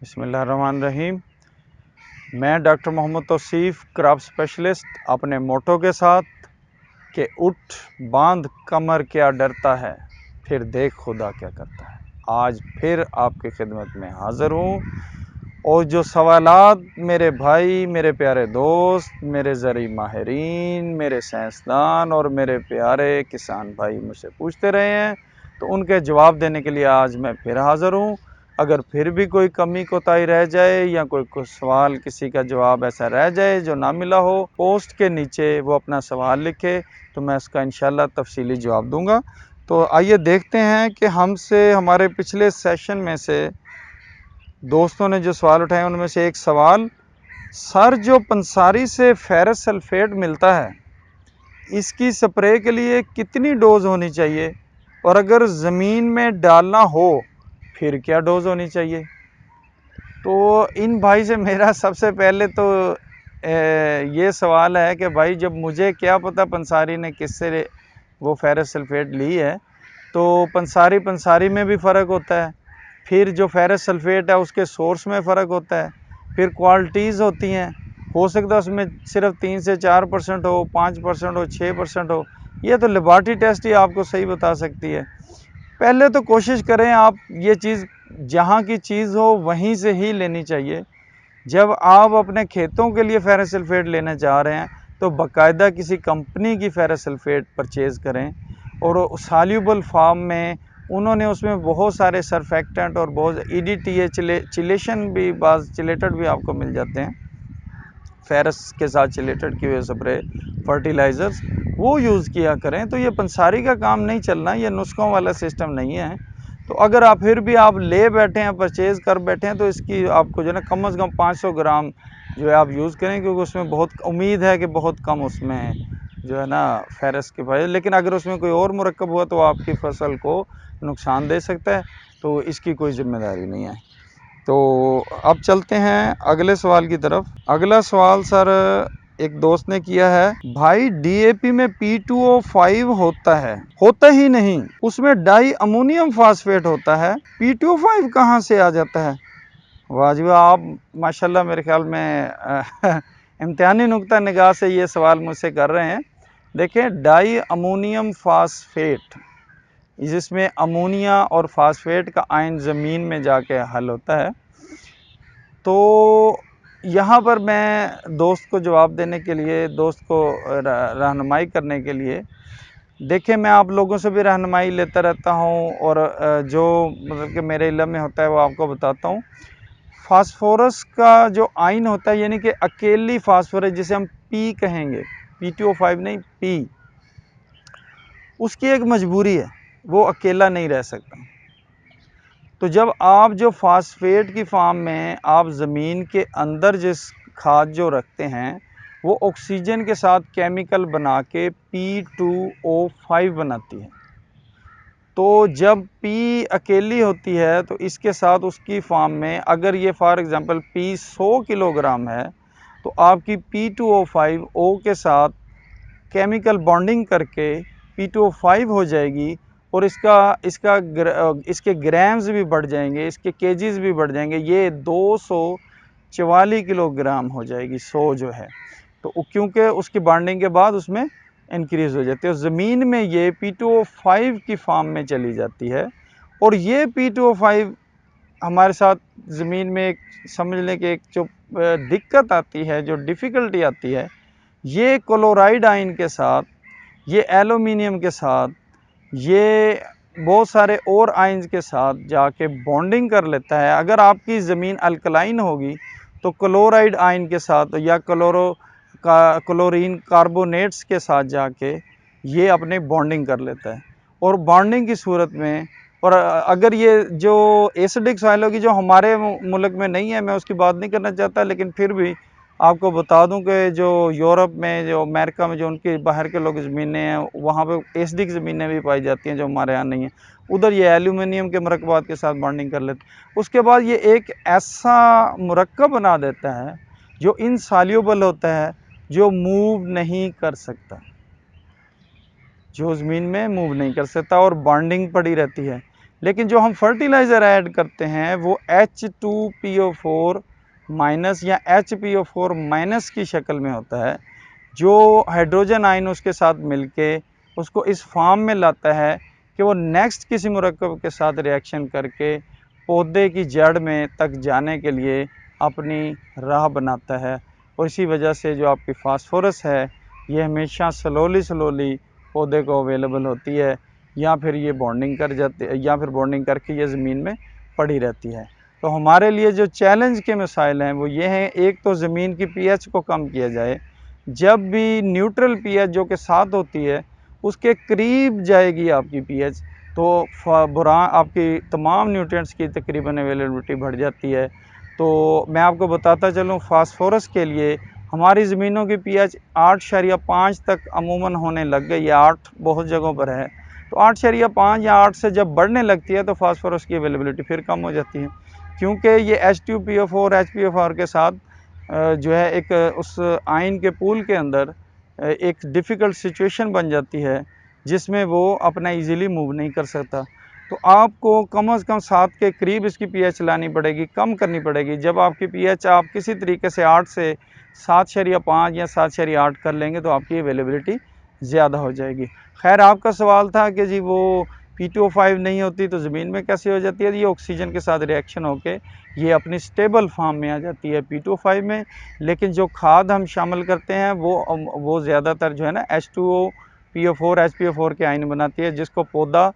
बिस्मिल्लाहिर्रहमानिर्रहीम। मैं doctor Mohammad Tauseef crop specialist अपने मोटो के साथ कि उठ बांध कमर क्या डरता है, फिर देख खुदा क्या करता है। आज फिर आपकी खिदमत में हाज़िर हूँ और जो सवालात मेरे भाई, मेरे प्यारे दोस्त, मेरे ज़री माहिरीन, मेरे साइंसदान और मेरे प्यारे किसान भाई मुझसे पूछते रहे हैं, तो उनके जवाब देने के लिए आज मैं फिर हाज़िर हूँ। अगर फिर भी कोई कमी कोताही रह जाए या कोई सवाल किसी का जवाब ऐसा रह जाए जो ना मिला हो, पोस्ट के नीचे वो अपना सवाल लिखे तो मैं उसका इंशाल्लाह तफसीली जवाब दूंगा। तो आइए देखते हैं कि हमसे हमारे पिछले सेशन में से दोस्तों ने जो सवाल उठाए उनमें से एक सवाल, सर जो पंसारी से फेरस सल्फेट मिलता है इसकी स्प्रे के लिए कितनी डोज होनी चाहिए, और अगर ज़मीन में डालना हो फिर क्या डोज होनी चाहिए। तो इन भाई से मेरा सबसे पहले तो ये सवाल है कि भाई जब मुझे क्या पता पंसारी ने किससे वो फेरस सल्फेट ली है, तो पंसारी में भी फ़र्क होता है, फिर जो फेरस सल्फेट है उसके सोर्स में फ़र्क होता है, फिर क्वालिटीज़ होती हैं, हो सकता है उसमें सिर्फ 3 से 4% हो, 5% हो, 6% हो। ये तो लेबॉरेटरी टेस्ट ही आपको सही बता सकती है। पहले तो कोशिश करें आप ये चीज़ जहाँ की चीज़ हो वहीं से ही लेनी चाहिए। जब आप अपने खेतों के लिए फेरस सल्फेट लेना चाह रहे हैं तो बाकायदा किसी कंपनी की फेरस सल्फेट परचेज़ करें, और सॉल्यूबल फॉर्म में उन्होंने उसमें बहुत सारे सरफेक्टेंट और बहुत EDTA चिलेशन भी, बाज़ चिलेटेड भी आपको मिल जाते हैं, फेरस के साथ चिलेटेड किए हुए स्प्रे फर्टिलाइज़र्स वो यूज़ किया करें। तो ये पंसारी का काम नहीं चलना, ये नुस्खों वाला सिस्टम नहीं है। तो अगर आप फिर भी आप ले बैठे हैं, परचेज़ कर बैठे हैं, तो इसकी आपको जो है ना कम से कम 500 ग्राम जो है आप यूज़ करें, क्योंकि उसमें बहुत उम्मीद है कि बहुत कम उसमें जो है ना फेरस के फायदे, लेकिन अगर उसमें कोई और मुरक्कब हुआ तो आपकी फसल को नुकसान दे सकता है, तो इसकी कोई जिम्मेदारी नहीं है। तो अब चलते हैं अगले सवाल की तरफ। अगला सवाल सर एक दोस्त ने किया है, भाई DAP में P2O5 होता ही नहीं, उसमें डाई अमोनियम फास्फेट होता है, P2O5 कहाँ से आ जाता है। वाजिब, आप माशाल्लाह मेरे ख्याल में इम्तिहानी नुक्ता निगाह से ये सवाल मुझसे कर रहे हैं। देखें, डाई अमोनियम फास्फेट, जिसमें अमोनिया और फास्फेट का आयन ज़मीन में जाके हल होता है। तो यहाँ पर मैं दोस्त को जवाब देने के लिए, दोस्त को रहनुमाई करने के लिए, देखिए मैं आप लोगों से भी रहनुमाई लेता रहता हूँ और जो मतलब कि मेरे इल्म में होता है वो आपको बताता हूँ। फास्फोरस का जो आयन होता है, यानी कि अकेली फास्फोरस जिसे हम P कहेंगे, P2O5 नहीं P, उसकी एक मजबूरी है, वो अकेला नहीं रह सकता। तो जब आप जो फास्फेट की फॉर्म में आप ज़मीन के अंदर जिस खाद जो रखते हैं वो ऑक्सीजन के साथ केमिकल बना के P2O5 बनाती है। तो जब P अकेली होती है तो इसके साथ उसकी फॉर्म में अगर ये फॉर एग्ज़ाम्पल P 100 किलोग्राम है, तो आपकी P2O5 O के साथ केमिकल बॉन्डिंग करके P2O5 हो जाएगी, और इसके ग्राम्स भी बढ़ जाएंगे, इसके केजीज भी बढ़ जाएंगे, ये 244 किलोग्राम हो जाएगी 100 जो है। तो क्योंकि उसकी बॉन्डिंग के बाद उसमें इंक्रीज़ हो जाती है, ज़मीन में ये P2O5 की फॉर्म में चली जाती है। और ये P2O5 हमारे साथ ज़मीन में एक समझ लें कि एक जो दिक्कत आती है, जो डिफ़िकल्टी आती है, ये क्लोराइड आयन के साथ, ये एल्युमिनियम के साथ, ये बहुत सारे और आयन्स के साथ जाके बॉन्डिंग कर लेता है। अगर आपकी ज़मीन अल्कलाइन होगी तो क्लोराइड आयन के साथ या क्लोरीन कार्बोनेट्स के साथ जाके ये अपने बॉन्डिंग कर लेता है, और बॉन्डिंग की सूरत में, और अगर ये जो एसिडिक सॉइल होगी जो हमारे मुल्क में नहीं है, मैं उसकी बात नहीं करना चाहता, लेकिन फिर भी आपको बता दूं कि जो यूरोप में, जो अमेरिका में, जो उनके बाहर के लोग ज़मीनें हैं वहाँ पे एसिडिक ज़मीनें भी पाई जाती हैं जो हमारे यहाँ नहीं है, उधर ये एल्यूमिनियम के मरकबात के साथ बॉन्डिंग कर लेते हैं। उसके बाद ये एक ऐसा मुरक्कब बना देता है जो इनसॉल्यूबल होता है, जो मूव नहीं कर सकता, जो ज़मीन में मूव नहीं कर सकता और बॉन्डिंग पड़ी रहती है। लेकिन जो हम फर्टिलाइज़र ऐड करते हैं वो H2PO4 माइनस या HPO4 माइनस की शक्ल में होता है, जो हाइड्रोजन आयन उसके साथ मिलके उसको इस फॉर्म में लाता है कि वो नेक्स्ट किसी मुरक्कब के साथ रिएक्शन करके पौधे की जड़ में तक जाने के लिए अपनी राह बनाता है। और इसी वजह से जो आपकी फास्फोरस है ये हमेशा स्लोली पौधे को अवेलेबल होती है, या फिर ये बॉन्डिंग कर जाती है, या फिर बॉन्डिंग करके ये ज़मीन में पड़ी रहती है। तो हमारे लिए जो चैलेंज के मसाइल हैं वो ये हैं, एक तो ज़मीन की पीएच को कम किया जाए। जब भी न्यूट्रल पीएच जो कि 7 होती है उसके करीब जाएगी आपकी पीएच, तो बुरान आपकी तमाम न्यूट्रिएंट्स की तकरीबन अवेलेबिलिटी बढ़ जाती है। तो मैं आपको बताता चलूँ, फास्फोरस के लिए हमारी ज़मीनों की पीएच 8.5 तक अमूमन होने लग गई है, 8 बहुत जगहों पर है। तो 8.5 या 8 से जब बढ़ने लगती है तो फास्फोरस की अवेलेबिलिटी फिर कम हो जाती है, क्योंकि ये H2PO4 HPO4 के साथ जो है एक उस आयन के पूल के अंदर एक डिफ़िकल्ट सिचुएशन बन जाती है जिसमें वो अपना इजीली मूव नहीं कर सकता। तो आपको कम से कम 7 के करीब इसकी पीएच लानी पड़ेगी, कम करनी पड़ेगी। जब आपकी पीएच आप किसी तरीके से 8 से 7.5 या 7.8 कर लेंगे तो आपकी अवेलेबिलिटी ज़्यादा हो जाएगी। खैर, आपका सवाल था कि जी वो P2O5 नहीं होती तो ज़मीन में कैसे हो जाती है? ये ऑक्सीजन के साथ रिएक्शन होके ये अपनी स्टेबल फॉर्म में आ जाती है P2O5 में। लेकिन जो खाद हम शामिल करते हैं वो ज़्यादातर जो है ना H2PO4 HPO4 के आयन बनाती है, जिसको पौधा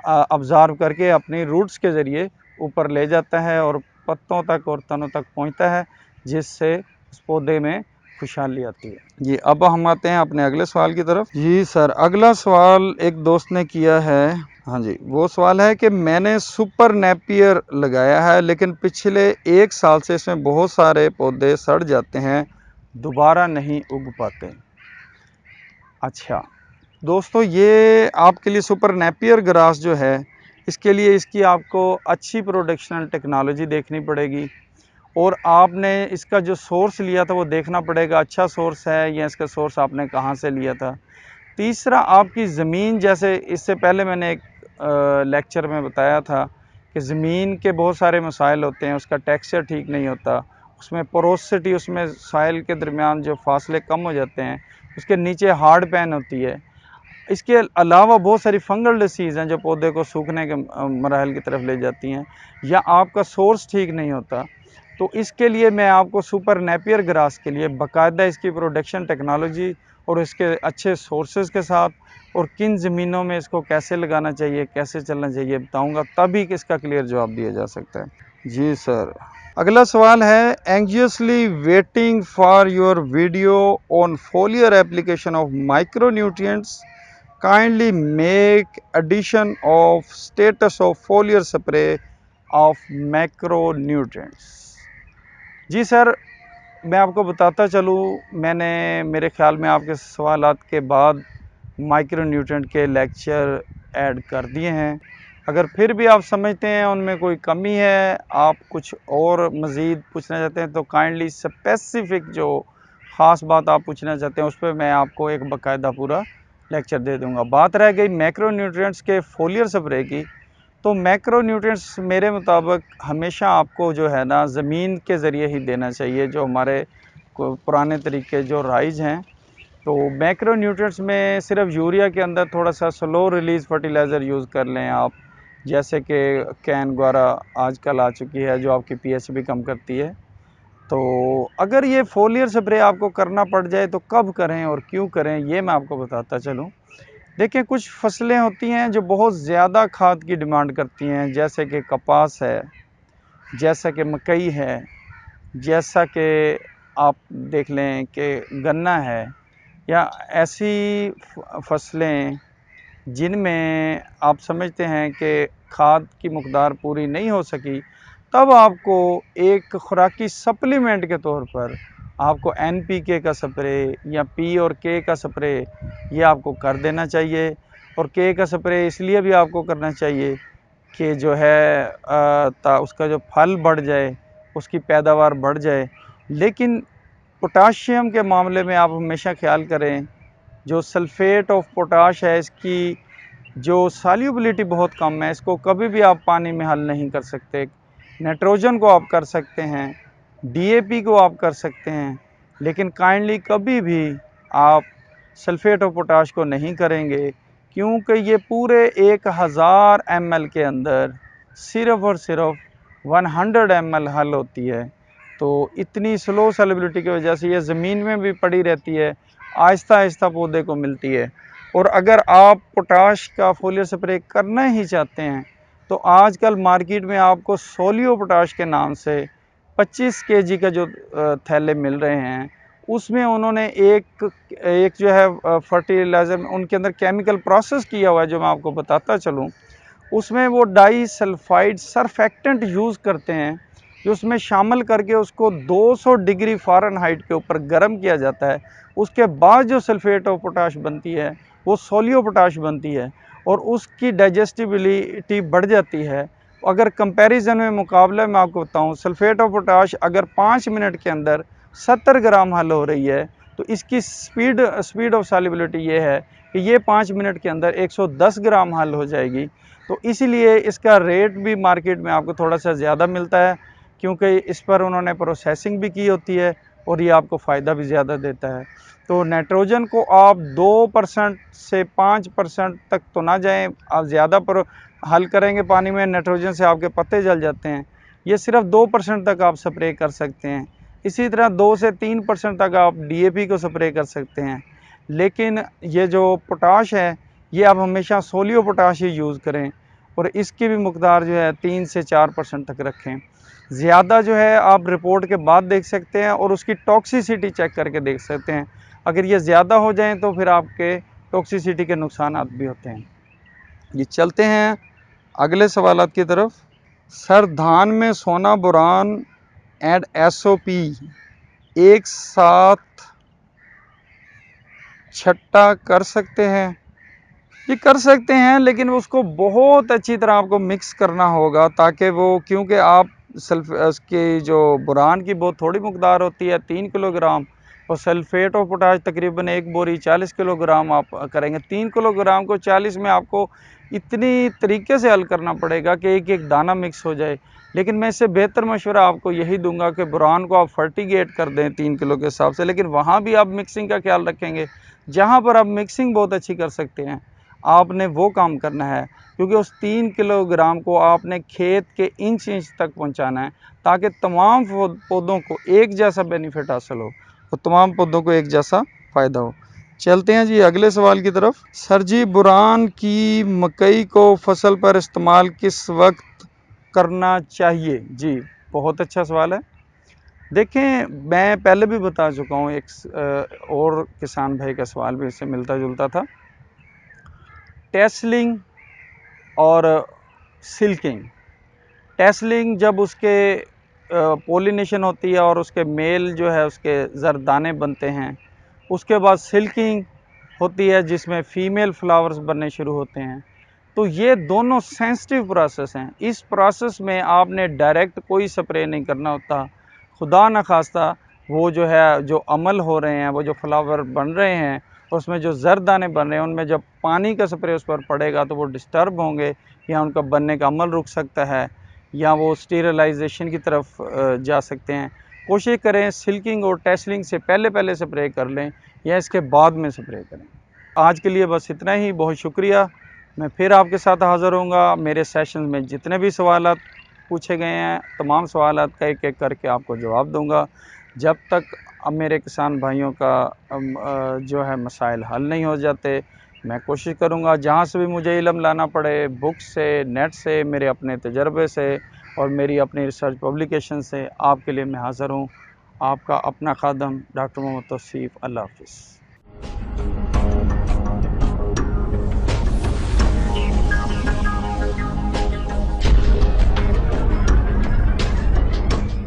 अब्ज़ॉर्ब करके अपनी रूट्स के ज़रिए ऊपर ले जाता है और पत्तों तक और तनों तक पहुंचता है, जिससे उस पौधे में खुशहाली आती है। जी, अब हम आते हैं अपने अगले सवाल की तरफ। जी सर, अगला सवाल एक दोस्त ने किया है। हाँ जी, वो सवाल है कि मैंने सुपर नेपियर लगाया है लेकिन पिछले 1 साल से इसमें बहुत सारे पौधे सड़ जाते हैं, दोबारा नहीं उग पाते। अच्छा दोस्तों, ये आपके लिए सुपर नेपियर ग्रास जो है, इसके लिए इसकी आपको अच्छी प्रोडक्शनल टेक्नोलॉजी देखनी पड़ेगी, और आपने इसका जो सोर्स लिया था वो देखना पड़ेगा, अच्छा सोर्स है या इसका सोर्स आपने कहाँ से लिया था। तीसरा, आपकी ज़मीन, जैसे इससे पहले मैंने एक लेक्चर में बताया था कि ज़मीन के बहुत सारे मसाइल होते हैं, उसका टेक्सचर ठीक नहीं होता, उसमें पोरोसिटी, उसमें सॉइल के दरमियान जो फासले कम हो जाते हैं, उसके नीचे हार्ड पैन होती है। इसके अलावा बहुत सारी फंगल डिसीज़ हैं जो पौधे को सूखने के मराहल की तरफ ले जाती हैं, या आपका सोर्स ठीक नहीं होता। तो इसके लिए मैं आपको सुपर नेपियर ग्रास के लिए बाकायदा इसकी प्रोडक्शन टेक्नोलॉजी और इसके अच्छे सोर्सेज के साथ और किन ज़मीनों में इसको कैसे लगाना चाहिए, कैसे चलना चाहिए बताऊंगा, तभी इसका क्लियर जवाब दिया जा सकता है। जी सर, अगला सवाल है, anxiously waiting for your video on foliar application of micronutrients, kindly make addition of status of foliar spray of macronutrients. जी सर, मैं आपको बताता चलूँ, मेरे ख्याल में आपके सवालात के बाद माइक्रोन्यूट्रिएंट के लेक्चर ऐड कर दिए हैं। अगर फिर भी आप समझते हैं उनमें कोई कमी है, आप कुछ और मज़ीद पूछना चाहते हैं, तो काइंडली स्पेसिफ़िक जो ख़ास बात आप पूछना चाहते हैं उस पर मैं आपको एक बाकायदा पूरा लेक्चर दे दूँगा। बात रह गई मैक्रोन्यूट्रिएंट्स के फोलियर स्प्रे की, तो मैक्रोन्यूट्रिएंट्स मेरे मुताबिक हमेशा आपको जो है ना ज़मीन के ज़रिए ही देना चाहिए, जो हमारे पुराने तरीके जो राइज हैं। तो मैक्रोन्यूट्रिएंट्स में सिर्फ यूरिया के अंदर थोड़ा सा स्लो रिलीज़ फर्टिलाइज़र यूज़ कर लें आप, जैसे कि कैन वगैरह आजकल आ चुकी है जो आपकी पीएच भी कम करती है। तो अगर ये फोलियर स्प्रे आपको करना पड़ जाए तो कब करें और क्यों करें, ये मैं आपको बताता चलूँ। देखिए, कुछ फसलें होती हैं जो बहुत ज़्यादा खाद की डिमांड करती हैं, जैसे कि कपास है, जैसा कि मकई है, जैसा कि आप देख लें कि गन्ना है, या ऐसी फसलें जिनमें आप समझते हैं कि खाद की मकदार पूरी नहीं हो सकी, तब आपको एक खुराकी सप्लीमेंट के तौर पर आपको NPK का स्प्रे या P और K का स्प्रे ये आपको कर देना चाहिए। और K का स्प्रे इसलिए भी आपको करना चाहिए कि जो है उसका जो फल बढ़ जाए, उसकी पैदावार बढ़ जाए। लेकिन पोटाशियम के मामले में आप हमेशा ख्याल करें, जो सल्फ़ेट ऑफ पोटाश है इसकी जो सॉल्युबिलिटी बहुत कम है, इसको कभी भी आप पानी में हल नहीं कर सकते। नाइट्रोजन को आप कर सकते हैं, डीएपी को आप कर सकते हैं, लेकिन काइंडली कभी भी आप सल्फेट ऑफ पोटाश को नहीं करेंगे, क्योंकि ये पूरे 1000 ml के अंदर सिर्फ और सिर्फ 100 ml हल होती है। तो इतनी स्लो सॉल्युबिलिटी की वजह से ये ज़मीन में भी पड़ी रहती है, आहिस्ता आहिस्ता पौधे को मिलती है। और अगर आप पोटाश का फोलियर स्प्रे करना ही चाहते हैं तो आजकल मार्केट में आपको सोलियो पोटाश के नाम से 25 kg का जो थैले मिल रहे हैं, उसमें उन्होंने एक जो है फर्टिलाइज़र में उनके अंदर केमिकल प्रोसेस किया हुआ है, जो मैं आपको बताता चलूँ। उसमें वो डाई सल्फाइड सरफेक्टेंट यूज़ करते हैं, जो उसमें शामिल करके उसको 200 डिग्री फ़ारेनहाइट के ऊपर गर्म किया जाता है। उसके बाद जो सल्फेट ऑफ पोटाश बनती है वो सोलियो पोटाश बनती है और उसकी डाइजेस्टिबिलिटी बढ़ जाती है। अगर कंपैरिजन में मुकाबला मैं आपको बताऊं, सल्फेट ऑफ पोटाश अगर 5 मिनट के अंदर 70 ग्राम हल हो रही है, तो इसकी स्पीड ऑफ सॉल्युबिलिटी ये है कि ये 5 मिनट के अंदर 110 ग्राम हल हो जाएगी। तो इसीलिए इसका रेट भी मार्केट में आपको थोड़ा सा ज़्यादा मिलता है, क्योंकि इस पर उन्होंने प्रोसेसिंग भी की होती है और ये आपको फ़ायदा भी ज़्यादा देता है। तो नाइट्रोजन को आप 2% से 5% तक तो ना जाएं, आप ज़्यादा पर हल करेंगे पानी में, नाइट्रोजन से आपके पत्ते जल जाते हैं। ये सिर्फ 2% तक आप स्प्रे कर सकते हैं। इसी तरह 2 से 3% तक आप डीएपी को स्प्रे कर सकते हैं। लेकिन ये जो पोटाश है, ये आप हमेशा सोलियो पोटाश ही यूज़ करें और इसकी भी मकदार जो है 3 से 4% तक रखें। ज़्यादा जो है आप रिपोर्ट के बाद देख सकते हैं और उसकी टॉक्सिसिटी चेक करके देख सकते हैं। अगर ये ज़्यादा हो जाएं तो फिर आपके टॉक्सिसिटी के नुकसानात भी होते हैं। ये चलते हैं अगले सवालात की तरफ। सर, धान में सोना, बोरान एंड एसओपी एक साथ छट्टा कर सकते हैं? ये कर सकते हैं, लेकिन उसको बहुत अच्छी तरह आपको मिक्स करना होगा, ताकि वो, क्योंकि आप उसकी जो बोरान की बहुत थोड़ी मकदार होती है 3 किलोग्राम, और सल्फेट ऑफ पोटाश तकरीबन एक बोरी 40 किलोग्राम आप करेंगे। 3 किलोग्राम को 40 में आपको इतनी तरीके से हल करना पड़ेगा कि एक एक दाना मिक्स हो जाए। लेकिन मैं इससे बेहतर मशवरा आपको यही दूंगा कि बोरान को आप फर्टिगेट कर दें 3 किलो के हिसाब से, लेकिन वहाँ भी आप मिक्सिंग का ख्याल रखेंगे। जहाँ पर आप मिक्सिंग बहुत अच्छी कर सकते हैं, आपने वो काम करना है, क्योंकि उस 3 किलोग्राम को आपने खेत के इंच तक पहुंचाना है, ताकि तमाम पौधों को एक जैसा बेनिफिट हासिल हो और तमाम पौधों को एक जैसा फ़ायदा हो। चलते हैं जी अगले सवाल की तरफ। सर जी, बोरान की मकई को फसल पर इस्तेमाल किस वक्त करना चाहिए? जी, बहुत अच्छा सवाल है। देखें, मैं पहले भी बता चुका हूँ, एक और किसान भाई का सवाल भी इससे मिलता जुलता था। टेसलिंग और सिल्किंग। टेसलिंग जब उसके पोलिनेशन होती है और उसके मेल जो है उसके जरदाने बनते हैं, उसके बाद सिल्किंग होती है जिसमें फीमेल फ्लावर्स बनने शुरू होते हैं। तो ये दोनों सेंसिटिव प्रोसेस हैं। इस प्रोसेस में आपने डायरेक्ट कोई स्प्रे नहीं करना होता। खुदा न खास्ता वो जो है, जो अमल हो रहे हैं, वो जो फ्लावर बन रहे हैं, उसमें जो जरदाने बन रहे हैं, उनमें जब पानी का स्प्रे उस पर पड़ेगा तो वो डिस्टर्ब होंगे, या उनका बनने का अमल रुक सकता है, या वो स्टीरलाइजेशन की तरफ जा सकते हैं। कोशिश करें सिल्किंग और टेसलिंग से पहले स्प्रे कर लें या इसके बाद में स्प्रे करें। आज के लिए बस इतना ही। बहुत शुक्रिया। मैं फिर आपके साथ हाज़िर होऊंगा। मेरे सेशन में जितने भी सवालात पूछे गए हैं, तमाम सवालात का एक एक करके आपको जवाब दूंगा। जब तक अब मेरे किसान भाइयों का जो है मसाइल हल नहीं हो जाते, मैं कोशिश करूंगा जहां से भी मुझे इल्म लाना पड़े, बुक से, नेट से, मेरे अपने तजर्बे से और मेरी अपनी रिसर्च पब्लिकेशन से, आपके लिए मैं हाज़िर हूँ। आपका अपना खादम डॉक्टर मोहम्मद तौसीफ। अल्लाह हाफ़िज़।